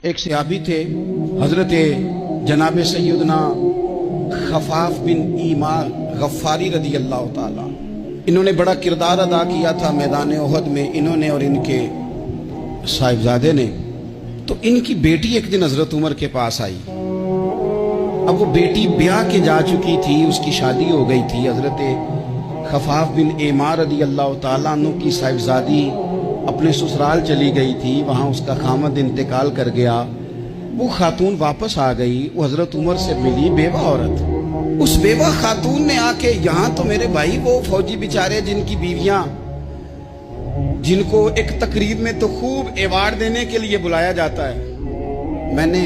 ایک صحابی تھے حضرت جناب سیدنا خفاف بن ایمار غفاری رضی اللہ تعالی. انہوں نے بڑا کردار ادا کیا تھا میدان احد میں، انہوں نے اور ان کے صاحبزادے نے. تو ان کی بیٹی ایک دن حضرت عمر کے پاس آئی. اب وہ بیٹی بیاہ کے جا چکی تھی، اس کی شادی ہو گئی تھی. حضرت خفاف بن ایمار رضی اللہ تعالیٰ عنہ کی صاحبزادی اپنے سسرال چلی گئی تھی، وہاں اس کا خامد انتقال کر گیا. وہ خاتون واپس آ گئی، وہ حضرت عمر سے ملی، بیوہ عورت. اس بیوہ خاتون نے آ کے یہاں تو میرے بھائی وہ فوجی بیچارے جن کی بیویاں، جن کو ایک تقریب میں تو خوب ایوارڈ دینے کے لیے بلایا جاتا ہے. میں نے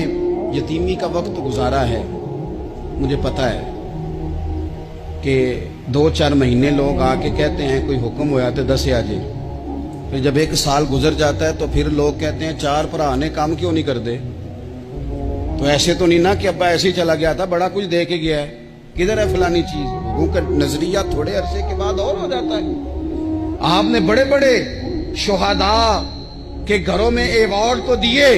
یتیمی کا وقت گزارا ہے، مجھے پتا ہے کہ 2-4 مہینے لوگ آ کے کہتے ہیں کوئی حکم ہوا تو 10 آ جائے. پھر جب 1 سال گزر جاتا ہے تو پھر لوگ کہتے ہیں 4 بھرا نے کام کیوں نہیں کر دے. تو ایسے تو نہیں نا کہ ابا ایسے ہی چلا گیا تھا، بڑا کچھ دے کے گیا ہے، کدھر ہے فلانی چیز. وہ کا نظریہ تھوڑے عرصے کے بعد اور ہو جاتا ہے. آپ نے بڑے بڑے شہداء کے گھروں میں ایوارڈ تو دیے،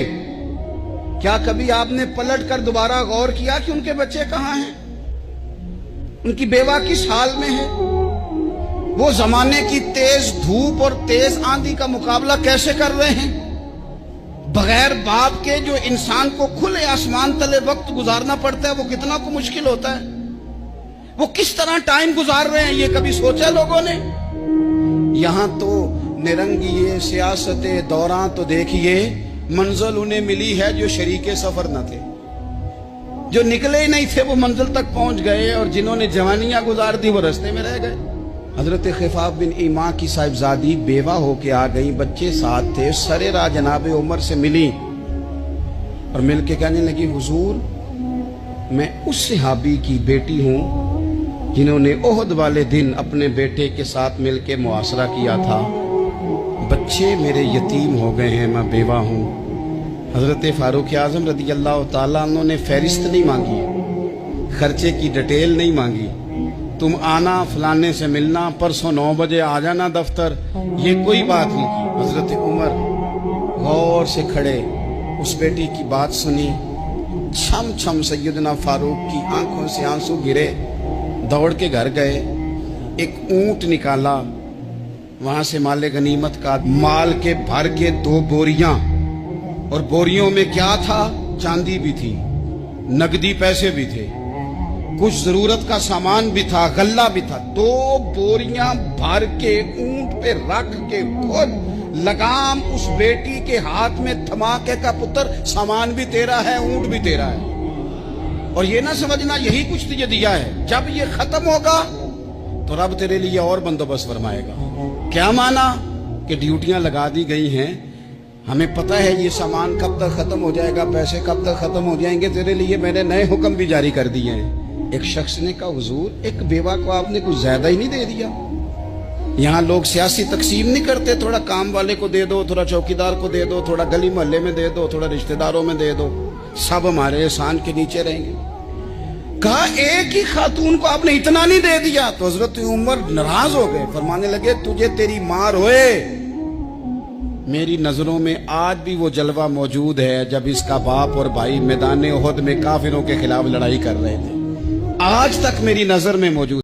کیا کبھی آپ نے پلٹ کر دوبارہ غور کیا کہ ان کے بچے کہاں ہیں، ان کی بیوہ کس حال میں ہے، وہ زمانے کی تیز دھوپ اور تیز آندھی کا مقابلہ کیسے کر رہے ہیں. بغیر باپ کے جو انسان کو کھلے آسمان تلے وقت گزارنا پڑتا ہے وہ کتنا کو مشکل ہوتا ہے. وہ کس طرح ٹائم گزار رہے ہیں، یہ کبھی سوچا لوگوں نے. یہاں تو نرنگیے سیاست دوران تو دیکھیے منزل انہیں ملی ہے جو شریک سفر نہ تھے، جو نکلے ہی نہیں تھے وہ منزل تک پہنچ گئے، اور جنہوں نے جوانیاں گزار دی وہ رستے میں رہ گئے. حضرت خفاف بن ایمار کی صاحبزادی بیوہ ہو کے آ گئی، بچے ساتھ تھے. سرے راہ جناب عمر سے ملی اور مل کے کہنے لگی حضور میں اس صحابی کی بیٹی ہوں جنہوں نے احد والے دن اپنے بیٹے کے ساتھ مل کے معاشرہ کیا تھا. بچے میرے یتیم ہو گئے ہیں، میں بیوہ ہوں. حضرت فاروق اعظم رضی اللہ تعالیٰ عنہ نے فہرست نہیں مانگی، خرچے کی ڈیٹیل نہیں مانگی، تم آنا فلانے سے ملنا، پرسوں 9 بجے آ جانا دفتر، یہ کوئی بات نہیں کی. حضرت عمر غور سے کھڑے، اس بیٹی کی بات سنی. چھم چھم سیدنا فاروق کی آنکھوں سے آنسو گرے، دوڑ کے گھر گئے. ایک اونٹ نکالا، وہاں سے مال غنیمت کا مال کے بھر کے 2 بوریاں، اور بوریوں میں کیا تھا، چاندی بھی تھی، نقدی پیسے بھی تھے، کچھ ضرورت کا سامان بھی تھا، غلہ بھی تھا. 2 بوریاں بھر کے اونٹ پہ رکھ کے خود لگام اس بیٹی کے ہاتھ میں تھما کے کا پتر سامان بھی تیرا ہے، اونٹ بھی تیرا ہے، اور یہ نہ سمجھنا یہی کچھ تجھے دیا ہے، جب یہ ختم ہوگا تو رب تیرے لیے اور بندوبست فرمائے گا. کیا مانا کہ ڈیوٹیاں لگا دی گئی ہیں، ہمیں پتہ ہے یہ سامان کب تک ختم ہو جائے گا، پیسے کب تک ختم ہو جائیں گے، تیرے لیے میں نے نئے حکم بھی جاری کر دیے ہیں. ایک شخص نے کہا حضور ایک بیوہ کو آپ نے کچھ زیادہ ہی نہیں دے دیا. یہاں لوگ سیاسی تقسیم نہیں کرتے، تھوڑا کام والے کو دے دو، تھوڑا چوکیدار کو دے دو، تھوڑا گلی محلے میں دے دو، تھوڑا رشتہ داروں میں دے دو، سب ہمارے احسان کے نیچے رہیں گے. کہا ایک ہی خاتون کو آپ نے اتنا نہیں دے دیا. تو حضرت عمر ناراض ہو گئے، فرمانے لگے تجھے تیری مار ہوئے، میری نظروں میں آج بھی وہ جلوہ موجود ہے جب اس کا باپ اور بھائی میدان احد میں کافروں کے خلاف لڑائی کر رہے تھے، آج تک میری نظر میں موجود.